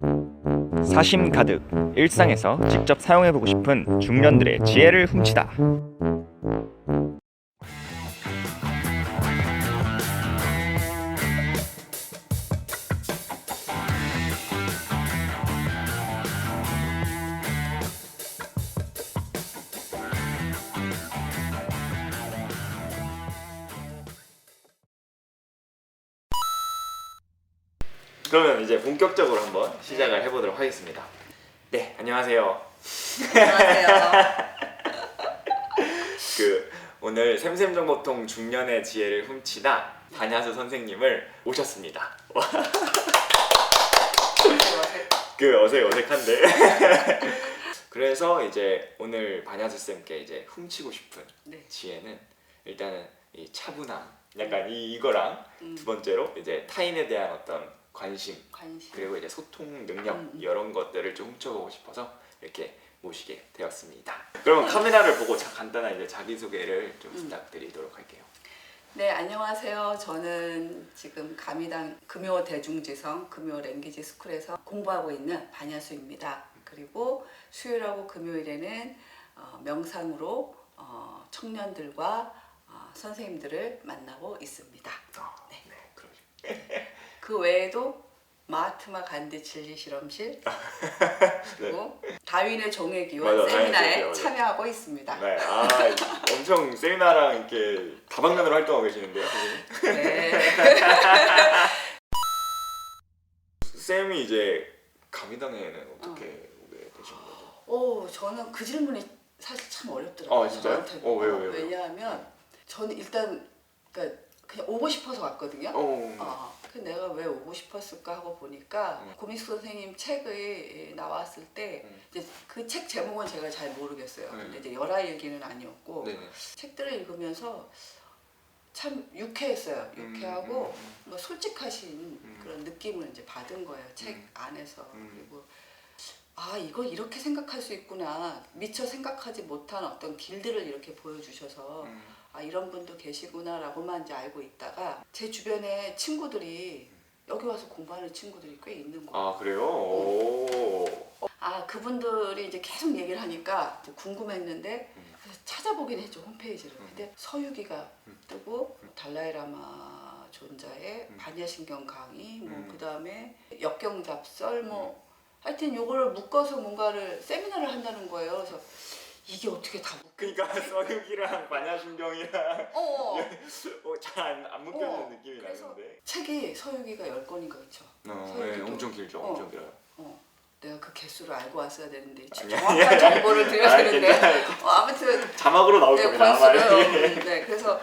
사심 가득 일상에서 직접 사용해보고 싶은 중년들의 지혜를 훔치다. 그러면 이제 본격적으로 한번 시작을 해보도록 하겠습니다. 네, 안녕하세요. 안녕하세요. 오늘 샘샘정보통 중년의 지혜를 훔치다 반야수 선생님을 모셨습니다. 어색한데. 그래서 이제 오늘 반야수 쌤께 이제 훔치고 싶은 지혜는 일단은 이 차분함, 약간 이거랑 두 번째로 이제 타인에 대한 어떤 관심. 그리고 이제 소통 능력 이런 것들을 좀 훔쳐보고 싶어서 이렇게 모시게 되었습니다. 그러면 카메라를 보고 간단한 이제 자기소개를 좀 부탁드리도록 할게요. 네, 안녕하세요. 저는 지금 가미당 금요 대중지성 금요 랭귀지 스쿨에서 공부하고 있는 반야수입니다. 그리고 수요일하고 금요일에는 명상으로 청년들과 선생님들을 만나고 있습니다. 그 외에도 마하트마 간디 진리 실험실 그리고 다윈의 종의 기원 세미나에 참여하고 있습니다. 네, 엄청 세미나랑 이렇게 다방면으로 활동하고 계시는데요, 선생님? 네. 쌤이 이제 가미당에는 어떻게 오게 되신 거죠? 저는 그 질문이 사실 참 어렵더라고요. 진짜요? 왜요? 왜냐하면 저는 일단 그냥 오고 싶어서 왔거든요. 근데 내가 왜 오고 싶었을까 하고 보니까 고민숙 선생님 책이 나왔을 때 이제 그 책 제목은 제가 잘 모르겠어요. 근데 이제 열하일기는 아니었고 책들을 읽으면서 참 유쾌했어요. 유쾌하고 뭐 솔직하신 그런 느낌을 이제 받은 거예요. 책 안에서. 그리고 이걸 이렇게 생각할 수 있구나. 미처 생각하지 못한 어떤 길들을 이렇게 보여주셔서 이런 분도 계시구나라고만 이제 알고 있다가 제 주변에 친구들이 여기 와서 공부하는 친구들이 꽤 있는 거예요. 그래요? 그분들이 이제 계속 얘기를 하니까 궁금했는데 그래서 찾아보긴 했죠, 홈페이지를. 근데 서유기가 뜨고 달라이라마 존자의 반야신경 강의, 그 다음에 역경잡설, 하여튼 요거를 묶어서 뭔가를 세미나를 한다는 거예요. 그래서 이게 어떻게 다 그러니까 서유기랑 반야신경이랑 잘 안 묶여지는 느낌이 나는데. 책이 서유기가 10권인가 그쵸? 네, 엄청 길죠. 엄청 길어요. 내가 그 개수를 알고 왔어야 되는데 정확한 정보를 드려야 되는데 아무튼 자막으로 나올 겁니다. 권수를 그래서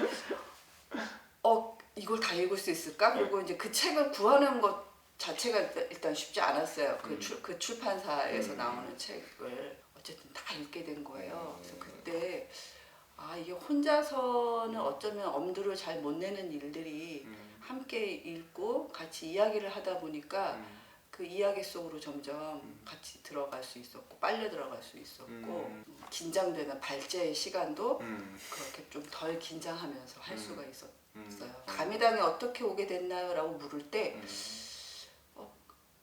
이걸 다 읽을 수 있을까? 그리고 이제 그 책을 구하는 것 자체가 일단 쉽지 않았어요. 그 출판사에서 나오는 책을 어쨌든 다 읽게 된 거예요. 그래서 그때 이게 혼자서는 어쩌면 엄두를 잘 못 내는 일들이 함께 읽고 같이 이야기를 하다 보니까 그 이야기 속으로 점점 같이 들어갈 수 있었고 빨려 들어갈 수 있었고 긴장되는 발제의 시간도 그렇게 좀 덜 긴장하면서 할 수가 있었어요. 가미당에 어떻게 오게 됐나요? 라고 물을 때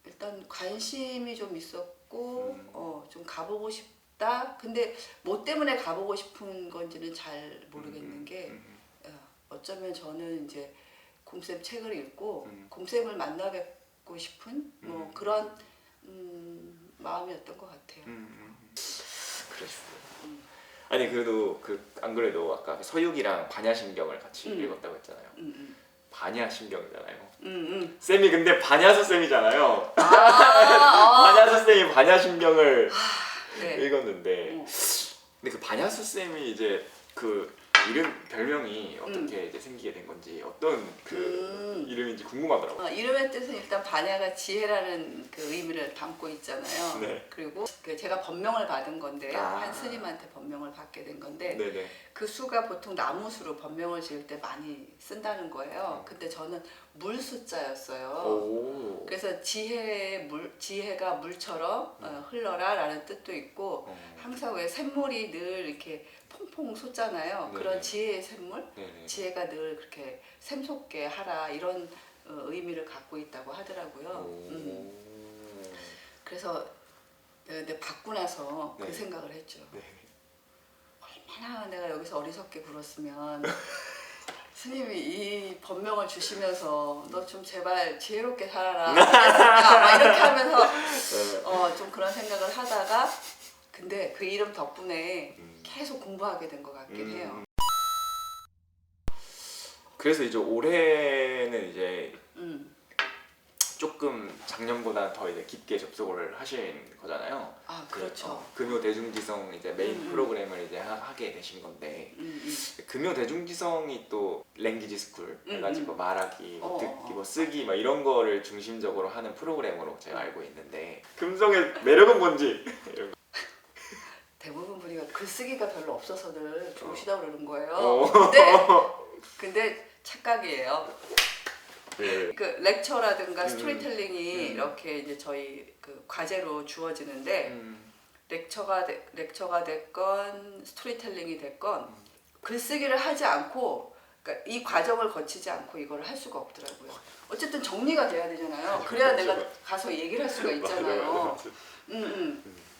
일단 관심이 좀 있었고 좀 가보고 싶다. 근데 뭐 때문에 가보고 싶은 건지는 잘 모르겠는 게 어쩌면 저는 이제 곰쌤 책을 읽고 곰쌤을 만나 뵙고 싶은 그런 마음이었던 것 같아요. 그러시고요. 아니 그래도 안 그래도 아까 서유기랑 반야신경을 같이 읽었다고 했잖아요. 반야신경이잖아요. 쌤이 근데 반야수 쌤이잖아요. 반야수 쌤이 반야신경을 읽었는데 근데 그 반야수 쌤이 이제 그 이름 별명이 어떻게 이제 생기게 된 건지 어떤 이름인지 궁금하더라고요. 이름의 뜻은 일단 반야가 지혜라는 그 의미를 담고 있잖아요. 그리고 제가 법명을 받은 건데요. 한 스님한테 법명을 받게 된 건데 그 수가 보통 나무수로 법명을 지을 때 많이 쓴다는 거예요. 근데 저는 물 숫자였어요. 그래서 지혜가 물처럼 흘러라 라는 뜻도 있고 항상 왜 샘물이 늘 이렇게 퐁퐁 솟잖아요. 그런 지혜의 샘물, 지혜가 늘 그렇게 샘솟게 하라 이런 의미를 갖고 있다고 하더라고요. 그래서 내가 받고 나서 네. 그 생각을 했죠. 네. 얼마나 내가 여기서 어리석게 굴었으면 스님이 이 법명을 주시면서 너 좀 제발 지혜롭게 살아라 막 이렇게 하면서 좀 그런 생각을 하다가 근데 그 이름 덕분에 계속 공부하게 된 것 같긴 해요. 그래서 이제 올해는 이제 조금 작년보다 더 이제 깊게 접속을 하신 거잖아요. 아 그렇죠. 금요 대중지성 이제 메인 프로그램을 이제 하게 되신 건데 금요 대중지성이 또 랭귀지 스쿨 해가지고 말하기, 뭐 듣기, 뭐 쓰기 막 이런 거를 중심적으로 하는 프로그램으로 제가 알고 있는데 금성의 매력은 뭔지 대부분 분이 글쓰기가 별로 없어서들 좋으시다고 그러는 거예요. 어. 근데 착각이에요. 네. 그 렉처라든가 스토리텔링이 이렇게 이제 저희 그 과제로 주어지는데 렉처가 됐건 스토리텔링이 됐건 글쓰기를 하지 않고 그러니까 이 과정을 거치지 않고 이걸 할 수가 없더라고요. 어쨌든 정리가 돼야 되잖아요. 그래야 내가 가서 얘기를 할 수가 있잖아요.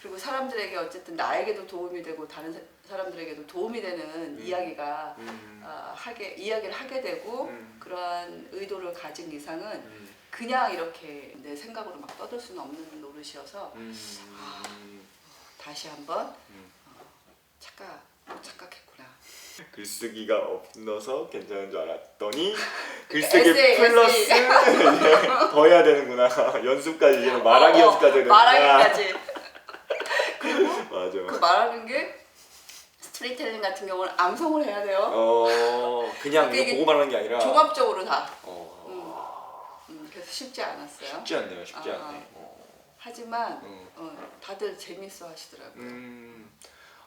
그리고 사람들에게 어쨌든 나에게도 도움이 되고 다른 사람들에게도 도움이 되는 이야기가 이야기를 하게 되고 그러한 의도를 가진 이상은 그냥 이렇게 내 생각으로 막 떠들 수는 없는 노릇이어서 다시 한번 착각했구나. 글쓰기가 없어서 괜찮은 줄 알았더니 글쓰기 에세이, 플러스 더 해야 되는구나. 연습까지 이제는 말하기 연습까지 해야 되는구나. 말하기까지. 그리고 맞아. 그 말하는 게 스토리텔링 같은 경우는 암송을 해야 돼요. 그냥 이거 보고 말하는 게 아니라 종합적으로 다. 그래서 쉽지 않았어요. 쉽지 않네요. 쉽지 않네. 하지만 다들 재밌어 하시더라고요.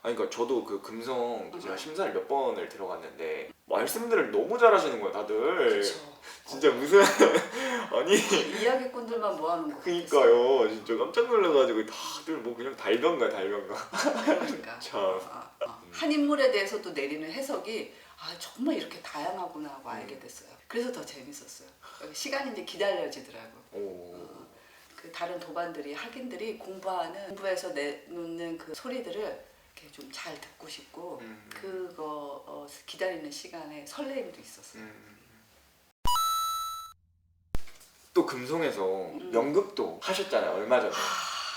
아니 그러니까 저도 그 금성 제가 심사를 몇 번을 들어갔는데 말씀들을 너무 잘하시는 거예요, 다들. 그쵸. 진짜 무슨 아니 이야기꾼들만 모아놓은 거 그니까요. 진짜 깜짝 놀라가지고 다들 뭐 그냥 달변가. 그러니까 참. 한 인물에 대해서도 내리는 해석이 정말 이렇게 다양하구나 하고 알게 됐어요. 그래서 더 재밌었어요. 시간이 이제 기다려지더라고. 그 다른 도반들이 학인들이 공부해서 내놓는 그 소리들을 이렇게 좀 잘 듣고 싶고 그거 기다리는 시간에 설레임도 있었어요. 또 금성에서 연극도 하셨잖아요, 얼마 전에.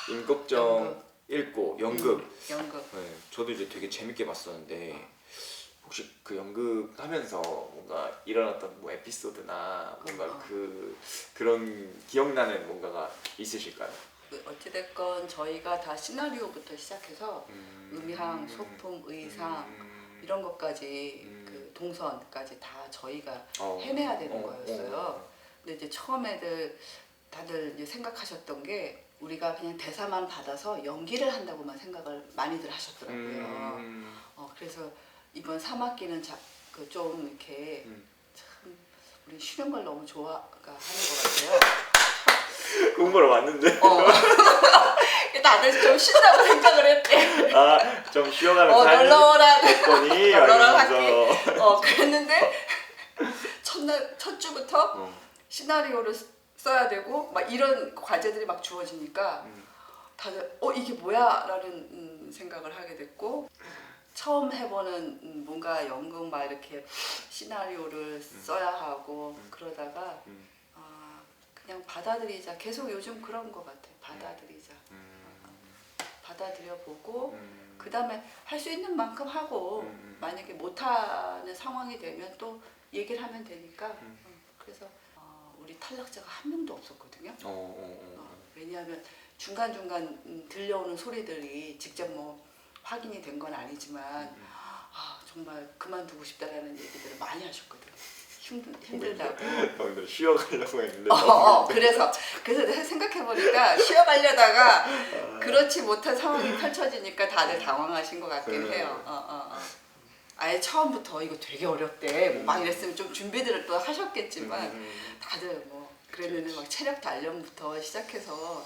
임꺽정 읽고 연극. 네, 저도 이제 되게 재밌게 봤었는데 혹시 그 연극 하면서 뭔가 일어났던 뭐 에피소드나 뭔가 그런 기억나는 뭔가가 있으실까요? 어찌됐건 저희가 다 시나리오부터 시작해서 음향, 소품, 의상 이런 것까지 그 동선까지 다 저희가 해내야 되는 거였어요. 근데 이제 처음에들 다들 이제 생각하셨던 게 우리가 그냥 대사만 받아서 연기를 한다고만 생각을 많이들 하셨더라고요. 그래서 이번 3학기는 좀 이렇게 참 우리 쉬는 걸 너무 좋아하는 것 같아요. 공부를 왔는데. 다들 좀 쉰다고 생각을 했대. 좀 쉬어가면 널널한 덕분이 널널하면서 그랬는데 첫 주부터 시나리오를 써야 되고 막 이런 과제들이 막 주어지니까 다들 이게 뭐야? 라는 생각을 하게 됐고 처음 해보는 뭔가 연극 막 이렇게 시나리오를 써야 하고 그러다가 그냥 받아들이자. 계속 요즘 그런 것 같아. 받아들이자. 받아들여보고 그 다음에 할 수 있는 만큼 하고 만약에 못하는 상황이 되면 또 얘기를 하면 되니까 그래서 우리 탈락자가 한 명도 없었거든요. 왜냐하면 중간중간 들려오는 소리들이 직접 뭐 확인이 된 건 아니지만 정말 그만두고 싶다라는 얘기들을 많이 하셨거든요. 힘들다고. 형들 쉬어가려고 했는데. 그래서 내가 생각해보니까 쉬어가려다가 그렇지 못한 상황이 펼쳐지니까 다들 당황하신 것 같긴 해요. 아예 처음부터 이거 되게 어렵대 뭐 막 이랬으면 좀 준비들을 또 하셨겠지만 다들 뭐 그랬는데 막 체력 단련부터 시작해서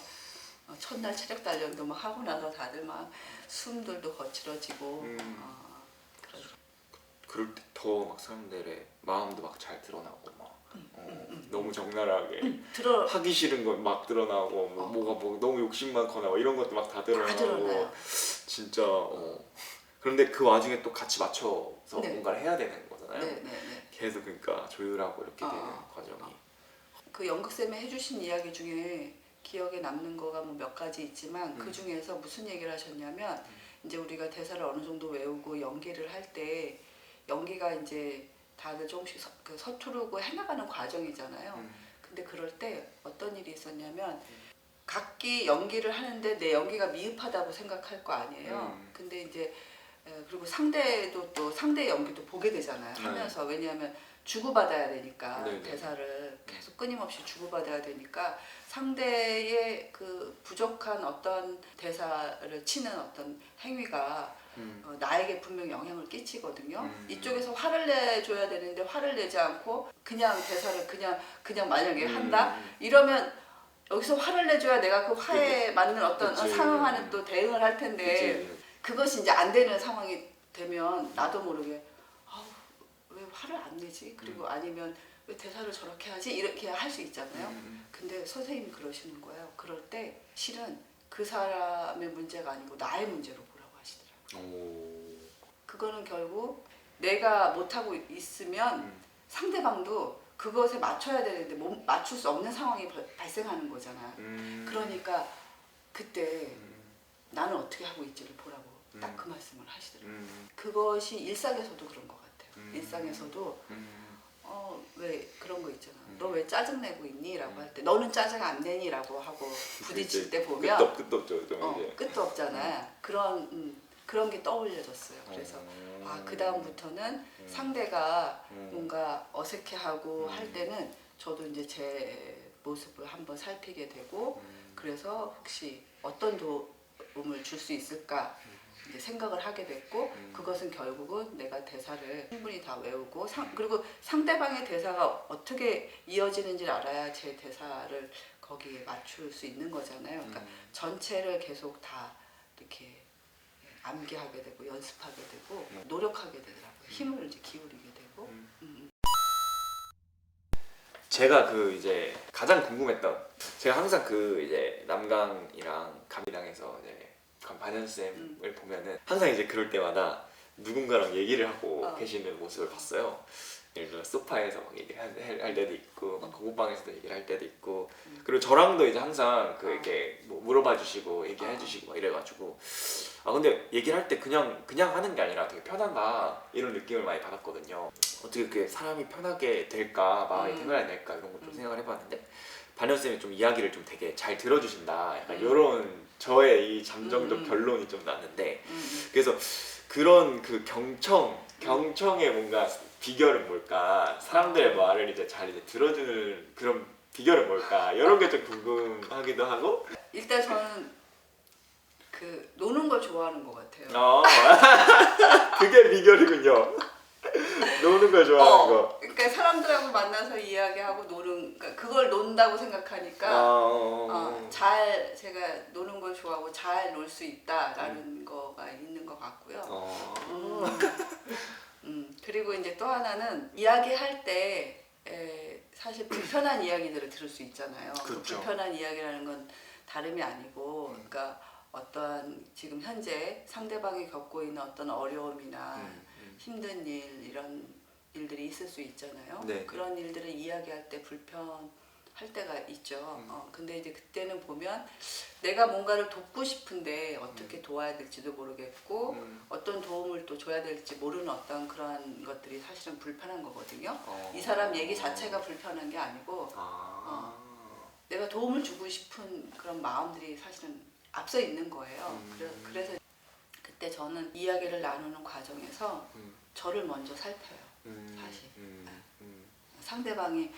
첫날 체력 단련도 막 하고 나서 다들 막 숨들도 거칠어지고 그럴 때 더 막 사람들의 마음도 막 잘 드러나고 막 너무 적나라하게 들어 하기 싫은 건 막 드러나고 뭐가 뭐 너무 욕심 많거나 뭐 이런 것도 막 다 드러나고 진짜 그런데 그 와중에 또 같이 맞춰서 네. 뭔가를 해야 되는 거잖아요. 네, 네, 네. 계속 그러니까 조율하고 이렇게 되는 과정이. 그 연극쌤이 해주신 이야기 중에 기억에 남는 거가 뭐 몇 가지 있지만 그 중에서 무슨 얘기를 하셨냐면 이제 우리가 대사를 어느 정도 외우고 연기를 할 때 연기가 이제 다들 조금씩 서투르고 해나가는 과정이잖아요. 근데 그럴 때 어떤 일이 있었냐면 각기 연기를 하는데 내 연기가 미흡하다고 생각할 거 아니에요. 근데 이제 그리고 상대도 또 상대 연기도 보게 되잖아요. 하면서 왜냐하면 주고받아야 되니까 대사를 계속 끊임없이 주고받아야 되니까 상대의 그 부족한 어떤 대사를 치는 어떤 행위가 나에게 분명 영향을 끼치거든요. 이쪽에서 화를 내줘야 되는데 화를 내지 않고 그냥 대사를 그냥 만약에 한다 이러면 여기서 화를 내줘야 내가 그 화에 맞는 어떤 상황하는 또 대응을 할 텐데 그것이 이제 안 되는 상황이 되면 나도 모르게 왜 화를 안 내지? 그리고 아니면 왜 대사를 저렇게 하지? 이렇게 할 수 있잖아요. 근데 선생님이 그러시는 거예요. 그럴 때 실은 그 사람의 문제가 아니고 나의 문제로 보라고 하시더라고요. 그거는 결국 내가 못하고 있으면 상대방도 그것에 맞춰야 되는데 맞출 수 없는 상황이 발생하는 거잖아요. 그러니까 그때 나는 어떻게 하고 있지를 보라고 딱 그 말씀을 하시더라고요. 그것이 일상에서도 그런 것 같아요. 일상에서도 왜 그런 거 있잖아. 너 왜 짜증내고 있니? 라고 할 때 너는 짜증 안 내니? 라고 하고 부딪힐 때 보면 끝도 없죠. 좀 끝도 없잖아요. 그런 게 떠올려졌어요. 그래서 그 다음부터는 상대가 뭔가 어색해하고 할 때는 저도 이제 제 모습을 한번 살피게 되고 그래서 혹시 어떤 도움을 줄 수 있을까 이제 생각을 하게 됐고 그것은 결국은 내가 대사를 충분히 다 외우고 그리고 상대방의 대사가 어떻게 이어지는지를 알아야 제 대사를 거기에 맞출 수 있는 거잖아요. 그러니까 전체를 계속 다 이렇게 암기하게 되고 연습하게 되고 노력하게 되더라고요. 힘을 이제 기울이게 되고. 제가 그 이제 가장 궁금했던 제가 항상 그 이제 남강이랑 감이랑에서 이제 반현쌤을 보면은 항상 이제 그럴 때마다 누군가랑 얘기를 하고 계시는 모습을 봤어요. 예를 들어 소파에서 막 얘기를 할 때도 있고 막 공부방에서도 얘기를 할 때도 있고 그리고 저랑도 이제 항상 그 이렇게 뭐 물어봐 주시고 얘기해 주시고 막 이래가지고 근데 얘기를 할 때 그냥 하는 게 아니라 되게 편하다 이런 느낌을 많이 받았거든요. 어떻게 그렇게 사람이 편하게 될까 마음이 편하게 될까 이런 것도 생각을 해봤는데 반현쌤이 좀 이야기를 좀 되게 잘 들어주신다 약간 이런 저의 이 잠정적 결론이 좀 났는데 그래서 그런 그 경청의 뭔가 비결은 뭘까 사람들의 말을 이제 잘 이제 들어주는 그런 비결은 뭘까 이런 게 좀 궁금하기도 하고 일단 저는 그 노는 걸 좋아하는 것 같아요. 그게 비결이군요. 노는 걸 좋아하는 거. 그러니까 사람들하고 만나서 이야기하고 그러니까 그걸 논다고 생각하니까 제가 노는 걸 좋아하고 잘 놀 수 있다라는 거가 있는 것 같고요. 그리고 이제 또 하나는 이야기할 때 사실 불편한 이야기들을 들을 수 있잖아요. 그렇죠. 그 불편한 이야기라는 건 다름이 아니고 그러니까 어떠한 지금 현재 상대방이 겪고 있는 어떤 어려움이나 힘든 일 이런 일들이 있을 수 있잖아요. 네. 그런 일들을 이야기할 때 불편할 때가 있죠. 근데 이제 그때는 보면 내가 뭔가를 돕고 싶은데 어떻게 도와야 될지도 모르겠고 어떤 도움을 또 줘야 될지 모르는 어떤 그런 것들이 사실은 불편한 거거든요. 이 사람 얘기 자체가 불편한 게 아니고 내가 도움을 주고 싶은 그런 마음들이 사실은 앞서 있는 거예요. 그래서 그때 저는 이야기를 나누는 과정에서 저를 먼저 살펴요. 사실 상대방이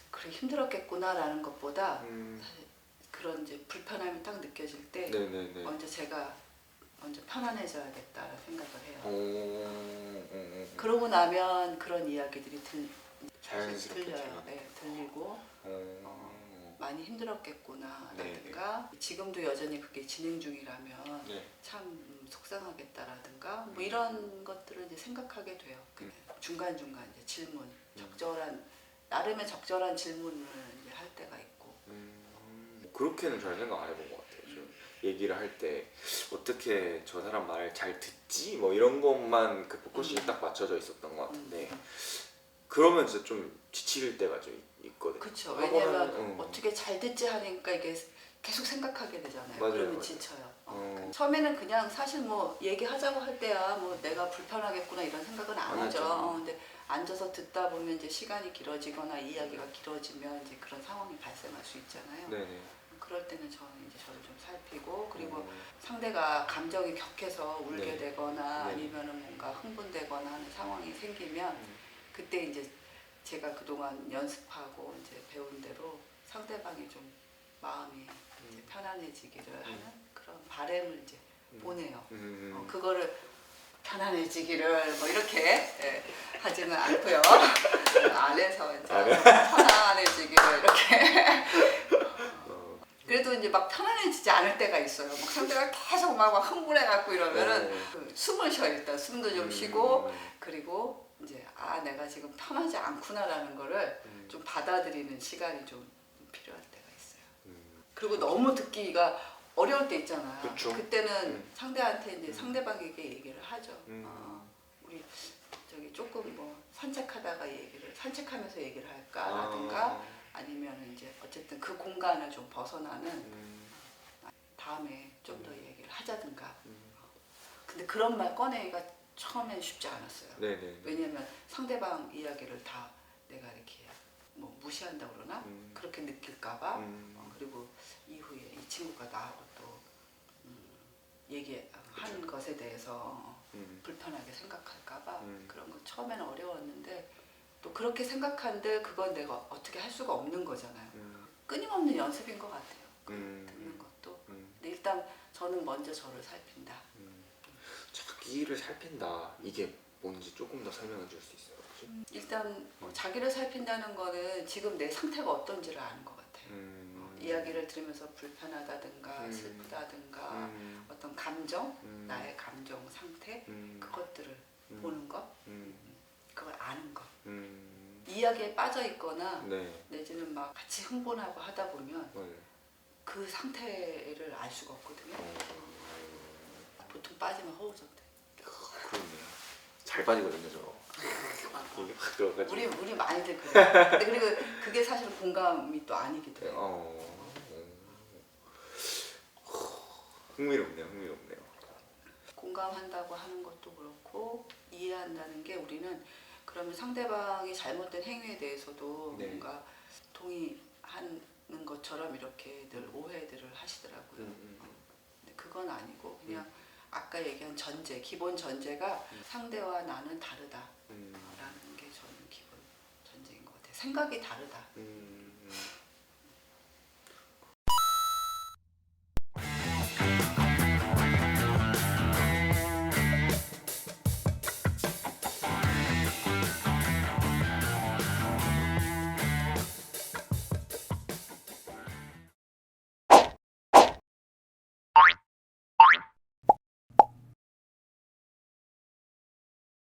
그래 힘들었겠구나라는 것보다 사실 그런 이제 불편함이 딱 느껴질 때 먼저 제가 편안해져야겠다는 생각을 해요. 그러고 나면 그런 이야기들이 들려요. 들리고 많이 힘들었겠구나라든가 지금도 여전히 그게 진행 중이라면 참 속상하겠다라든가 뭐 이런 것들을 이제 생각하게 돼요. 중간중간 이제 질문 적절한 나름의 적절한 질문을 이제 할 때가 있고. 그렇게는 잘 생각 안 해본 것 같아요. 좀 얘기를 할 때 어떻게 저 사람 말을 잘 듣지? 뭐 이런 것만 그 포커싱이 딱 맞춰져 있었던 것 같은데 그러면 진짜 좀 지칠 때가 좀 있거든요. 그렇죠. 왜냐면 어떻게 잘 듣지 하니까 이게 계속 생각하게 되잖아요. 맞아요, 그러면 맞아요. 지쳐요. 처음에는 그냥 사실 뭐 얘기하자고 할 때야 뭐 내가 불편하겠구나 이런 생각은 안 하죠. 근데 앉아서 듣다 보면 이제 시간이 길어지거나 이야기가 길어지면 이제 그런 상황이 발생할 수 있잖아요. 네네. 그럴 때는 저는 이제 저를 좀 살피고 그리고 상대가 감정이 격해서 울게 네. 되거나 네. 아니면은 뭔가 흥분되거나 하는 상황이 생기면 그때 이제 제가 그동안 연습하고 이제 배운 대로 상대방이 좀 마음이 이제 편안해지기를 하는 그런 바람을 이제 보내요. 그거를 편안해지기를 뭐 이렇게 하지는 않고요. 안에서 이제 편안해지기를 이렇게. 그래도 이제 막 편안해지지 않을 때가 있어요. 막 상대가 계속 막 흥분해갖고 이러면은 숨을 쉬어 일단 숨도 좀 쉬고 그리고 이제 내가 지금 편하지 않구나라는 거를 좀 받아들이는 시간이 좀 필요할 때가 있어요. 그리고 너무 듣기가 어려울 때 있잖아요. 그쵸. 그때는 상대한테 이제 상대방에게 얘기를 하죠. 우리 저기 조금 뭐 산책하면서 얘기를 할까라든가 아니면 이제 어쨌든 그 공간을 좀 벗어나는 다음에 좀 더 얘기를 하자든가. 근데 그런 말 꺼내기가 처음엔 쉽지 않았어요. 네네. 왜냐면 상대방 이야기를 다 내가 이렇게 뭐 무시한다 그러나 그렇게 느낄까봐 그리고 이후에 이 친구가 나하고 또 얘기한 것에 대해서 불편하게 생각할까봐 그런 거 처음에는 어려웠는데 또 그렇게 생각한데 그건 내가 어떻게 할 수가 없는 거잖아요. 끊임없는 연습인 것 같아요. 듣는 것도. 근데 일단 저는 먼저 저를 살핀다. 자기를 살핀다. 이게 뭔지 조금 더 설명해 줄 수 있어요? 혹시? 일단 뭐 자기를 살핀다는 거는 지금 내 상태가 어떤지를 아는 것 같아요. 이야기를 들으면서 불편하다든가 슬프다든가 어떤 감정, 나의 감정 상태 그것들을 보는 것, 그걸 아는 것. 이야기에 빠져 있거나 내지는 막 같이 흥분하고 하다 보면 그 상태를 알 수가 없거든요. 보통 빠지면 허우적대. 그러네요. 잘 빠지거든요, 저. 이게 확 들어가지고. 우리 많이들 그래요. 근데 그리고 그게 사실 공감이 또 아니기도 해요. 흥미롭네요. 공감한다고 하는 것도 그렇고 이해한다는 게 우리는 그러면 상대방이 잘못된 행위에 대해서도 뭔가 동의하는 것처럼 이렇게 늘 오해들을 하시더라고요. 근데 그건 아니고 그냥 아까 얘기한 전제, 기본 전제가 상대와 나는 다르다라는 게 저는 기본 전제인 것 같아요. 생각이 다르다.